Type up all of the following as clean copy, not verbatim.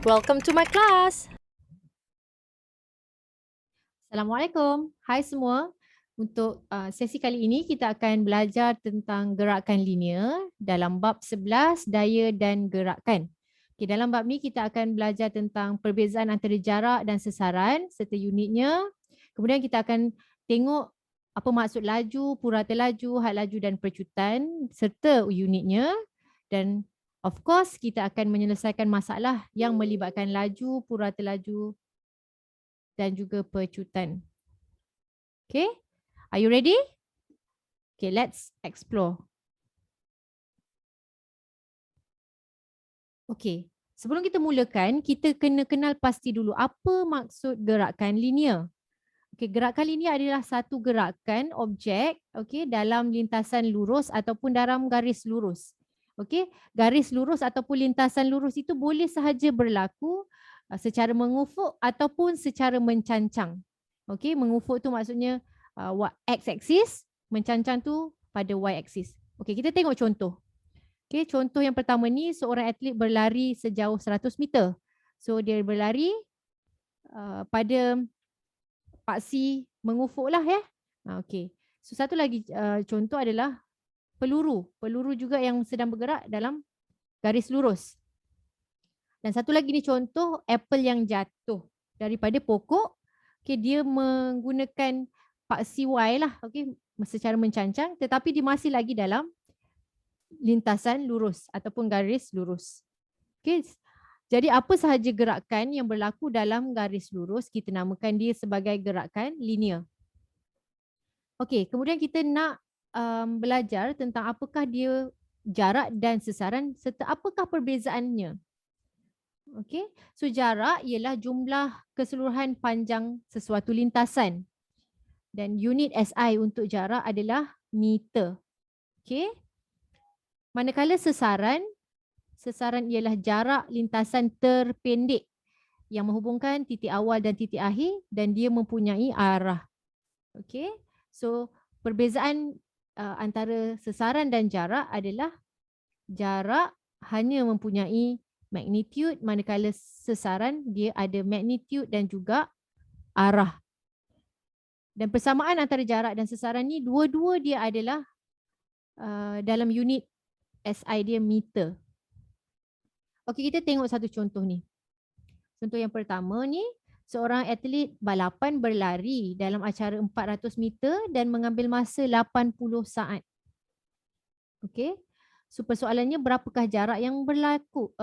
Welcome to my class. Assalamualaikum. Hai semua. Untuk sesi kali ini kita akan belajar tentang gerakan linear dalam bab 11 daya dan gerakan. Okay, dalam bab ni kita akan belajar tentang perbezaan antara jarak dan sesaran serta unitnya. Kemudian kita akan tengok apa maksud laju, purata laju, had laju dan percutan serta unitnya. Dan of course kita akan menyelesaikan masalah yang melibatkan laju, purata laju dan juga percutan. Okay, are you ready? Okay, let's explore. Okay, sebelum kita mulakan, kita kena kenal pasti dulu apa maksud gerakan linear. Okay, gerakan linear adalah satu gerakan objek dalam lintasan lurus ataupun dalam garis lurus. Okay, garis lurus ataupun lintasan lurus itu boleh sahaja berlaku secara mengufuk ataupun secara mencancang. Okay, mengufuk tu maksudnya x-axis, mencancang tu pada y-axis. Okay, kita tengok contoh. Okay, contoh yang pertama ni seorang atlet berlari sejauh 100 meter. So dia berlari pada paksi mengufuk lah ya. Okay. So satu lagi contoh adalah peluru. Peluru juga yang sedang bergerak dalam garis lurus. Dan satu lagi ni contoh apple yang jatuh daripada pokok. Okay, dia menggunakan paksi Y lah, okay, secara mencancang, tetapi dia masih lagi dalam lintasan lurus ataupun garis lurus. Okay. Jadi apa sahaja gerakan yang berlaku dalam garis lurus, kita namakan dia sebagai gerakan linear. Okay, kemudian kita nak belajar tentang apakah dia jarak dan sesaran serta apakah perbezaannya. Okay, so jarak ialah jumlah keseluruhan panjang sesuatu lintasan. Dan unit SI untuk jarak adalah meter. Okay. Manakala sesaran ialah jarak lintasan terpendek yang menghubungkan titik awal dan titik akhir dan dia mempunyai arah. Okay. So perbezaan antara sesaran dan jarak adalah jarak hanya mempunyai magnitude, manakala sesaran dia ada magnitude dan juga arah. Dan persamaan antara jarak dan sesaran ni dua-dua dia adalah dalam unit SI dia meter. Okey, kita tengok satu contoh ni. Contoh yang pertama ni, seorang atlet balapan berlari dalam acara 400 meter dan mengambil masa 80 saat. Okey. So persoalannya berapakah jarak yang berlaku,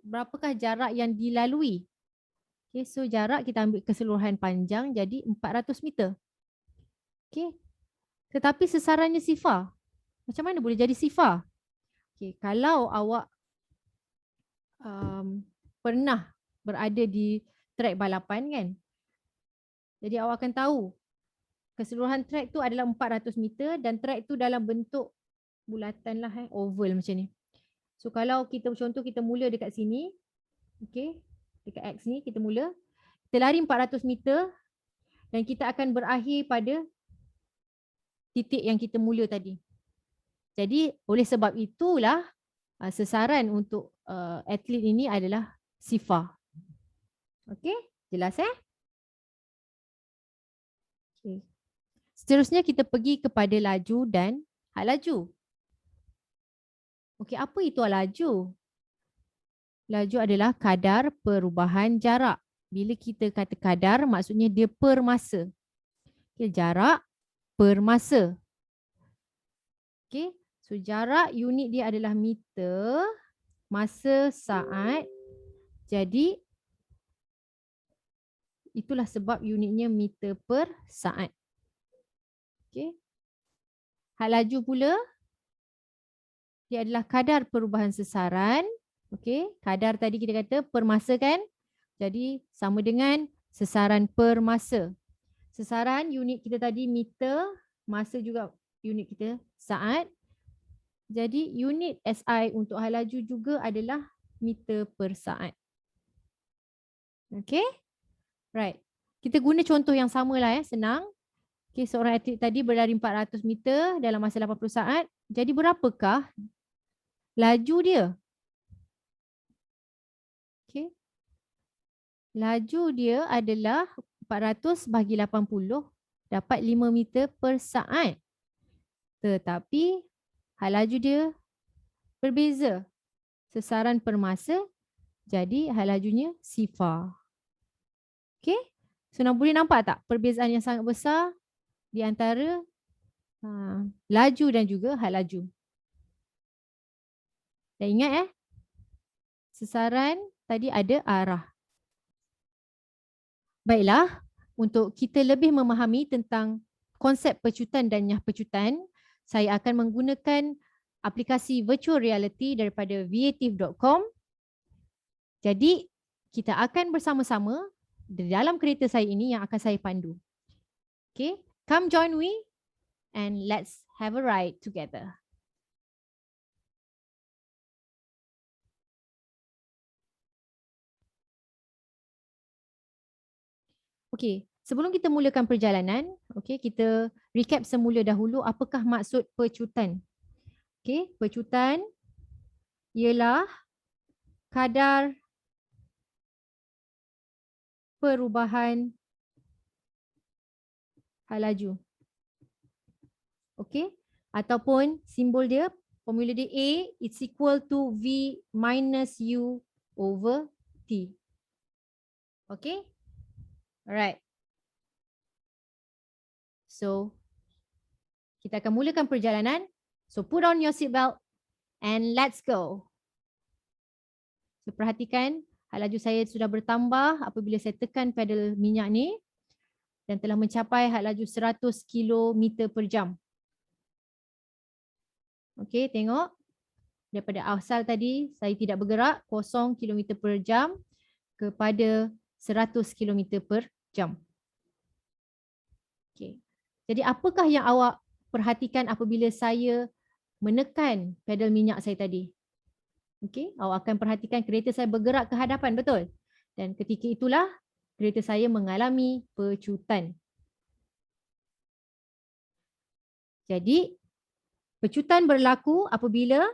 berapakah jarak yang dilalui? Okay, so jarak kita ambil keseluruhan panjang jadi 400 meter. Okay. Tetapi sesarannya sifar. Macam mana boleh jadi sifar? Okay, kalau awak pernah berada di trek balapan kan, jadi awak akan tahu keseluruhan trek tu adalah 400 meter dan trek tu dalam bentuk bulatan lah, oval macam ni. So kalau kita contoh kita mula dekat sini, okay, dekat X ni kita mula, kita lari 400 meter dan kita akan berakhir pada titik yang kita mula tadi. Jadi oleh sebab itulah sesaran untuk atlet ini adalah sifar. Okay, jelas Okay. Seterusnya kita pergi kepada laju dan had laju. Okey, apa itu laju? Laju adalah kadar perubahan jarak. Bila kita kata kadar, maksudnya dia per masa. Okay, jarak per masa. Okay, so jarak unit dia adalah meter, masa saat. Jadi, itulah sebab unitnya meter per saat. Okay. Had laju pula, dia adalah kadar perubahan sesaran. Okey, kadar tadi kita kata per masa kan? Jadi sama dengan sesaran per masa. Sesaran unit kita tadi meter, masa juga unit kita saat. Jadi unit SI untuk had laju juga adalah meter per saat. Okey? Right. Kita guna contoh yang samalah senang. Okey, seorang atlet tadi berlari 400 meter dalam masa 80 saat. Jadi berapakah laju dia? Okey. Laju dia adalah 400 bahagi 80 dapat 5 meter per saat. Tetapi hal laju dia berbeza. Sesaran per masa, jadi hal lajunya sifar. Okey? So, boleh nampak tak perbezaan yang sangat besar di antara laju dan juga hal laju. Dan ingat sesaran tadi ada arah. Baiklah, untuk kita lebih memahami tentang konsep pecutan dan nyah pecutan, saya akan menggunakan aplikasi virtual reality daripada vative.com. Jadi, kita akan bersama-sama di dalam kereta saya ini yang akan saya pandu. Okay, come join me and let's have a ride together. Okey, sebelum kita mulakan perjalanan, okey, kita recap semula dahulu apakah maksud pecutan. Okey, pecutan ialah kadar perubahan hal laju. Okey, ataupun simbol dia, formula dia A is equal to V minus U over T. Okey? Alright. So, kita akan mulakan perjalanan. So, put on your seatbelt and let's go. So, perhatikan hal laju saya sudah bertambah apabila saya tekan pedal minyak ni dan telah mencapai hal laju 100 km per jam. Okey, tengok. Daripada asal tadi saya tidak bergerak 0 km per jam kepada 100 km per jam. Okey. Jadi apakah yang awak perhatikan apabila saya menekan pedal minyak saya tadi? Okey, awak akan perhatikan kereta saya bergerak ke hadapan, betul? Dan ketika itulah kereta saya mengalami pecutan. Jadi pecutan berlaku apabila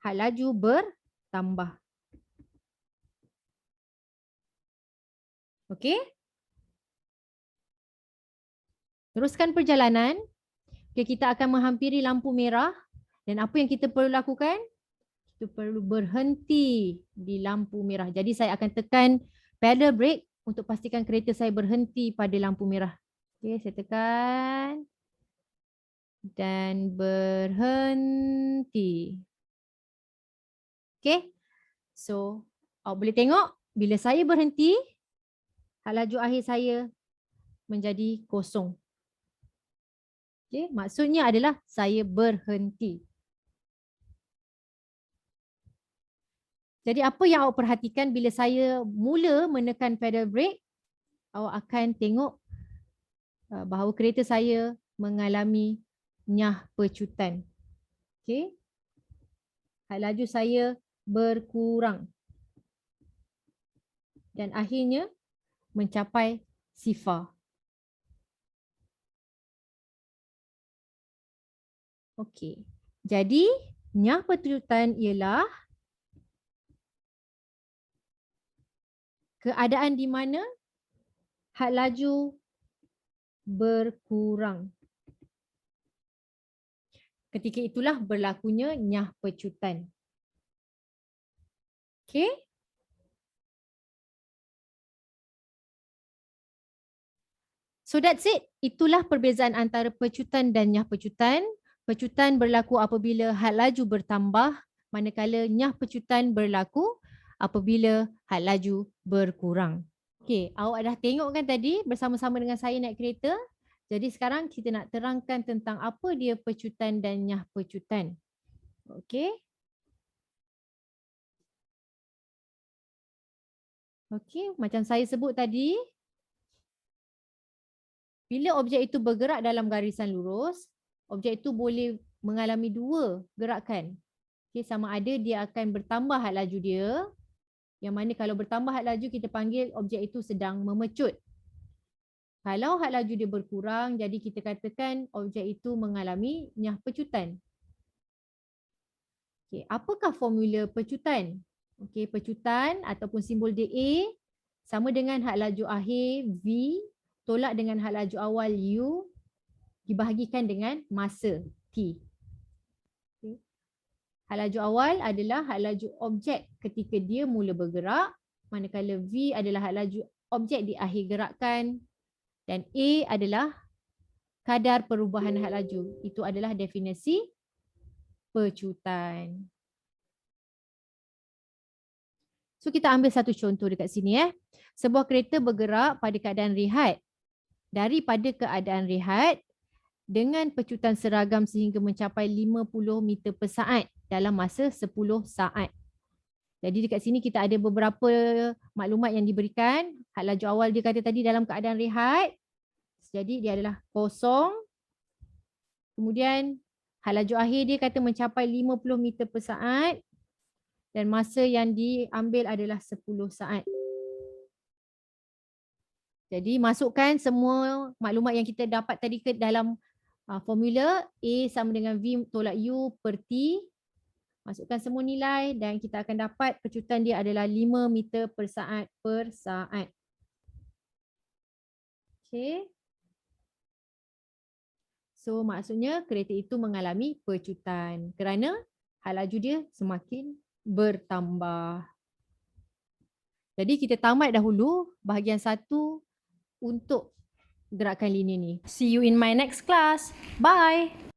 hal laju bertambah. Okey? Teruskan perjalanan. Okay, kita akan menghampiri lampu merah dan apa yang kita perlu lakukan? Kita perlu berhenti di lampu merah. Jadi saya akan tekan pedal brake untuk pastikan kereta saya berhenti pada lampu merah. Okay, saya tekan dan berhenti. Okay, so awak boleh tengok bila saya berhenti, hal laju akhir saya menjadi kosong. Okay, maksudnya adalah saya berhenti. Jadi apa yang awak perhatikan bila saya mula menekan pedal brake, awak akan tengok bahawa kereta saya mengalami nyah pecutan. Okay. Hal laju saya berkurang. Dan akhirnya mencapai sifar. Okey. Jadi, nyah pecutan ialah keadaan di mana had laju berkurang. Ketika itulah berlakunya nyah pecutan. Okey? So that's it. Itulah perbezaan antara pecutan dan nyah pecutan. Pecutan berlaku apabila had laju bertambah, manakala nyah pecutan berlaku apabila had laju berkurang. Okey, awak dah tengok kan tadi bersama-sama dengan saya naik kereta. Jadi sekarang kita nak terangkan tentang apa dia pecutan dan nyah pecutan. Okey. Okey, macam saya sebut tadi, bila objek itu bergerak dalam garisan lurus, objek itu boleh mengalami dua gerakan. Okay, sama ada dia akan bertambah had laju dia, yang mana kalau bertambah had laju kita panggil objek itu sedang memecut. Kalau had laju dia berkurang, jadi kita katakan objek itu mengalami nyah pecutan. Okey, apakah formula pecutan? Okey, pecutan ataupun simbol dA sama dengan had laju akhir V tolak dengan had laju awal U dibahagikan dengan masa T. Okay. Had laju awal adalah had laju objek ketika dia mula bergerak, manakala V adalah had laju objek di akhir gerakan dan A adalah kadar perubahan had laju. Itu adalah definisi pecutan. So kita ambil satu contoh dekat sini. Sebuah kereta bergerak pada keadaan rehat. Daripada keadaan rehat dengan pecutan seragam sehingga mencapai 50 meter per saat dalam masa 10 saat. Jadi dekat sini kita ada beberapa maklumat yang diberikan. Had laju awal dia kata tadi dalam keadaan rehat. Jadi dia adalah kosong. Kemudian had laju akhir dia kata mencapai 50 meter per saat. Dan masa yang diambil adalah 10 saat. Jadi masukkan semua maklumat yang kita dapat tadi ke dalam formula. A sama dengan V tolak U per T. Masukkan semua nilai dan kita akan dapat pecutan dia adalah 5 meter per saat per saat. Okay. So maksudnya kereta itu mengalami pecutan kerana had laju dia semakin bertambah. Jadi kita tamat dahulu bahagian 1 untuk gerakan linear ni. See you in my next class. Bye.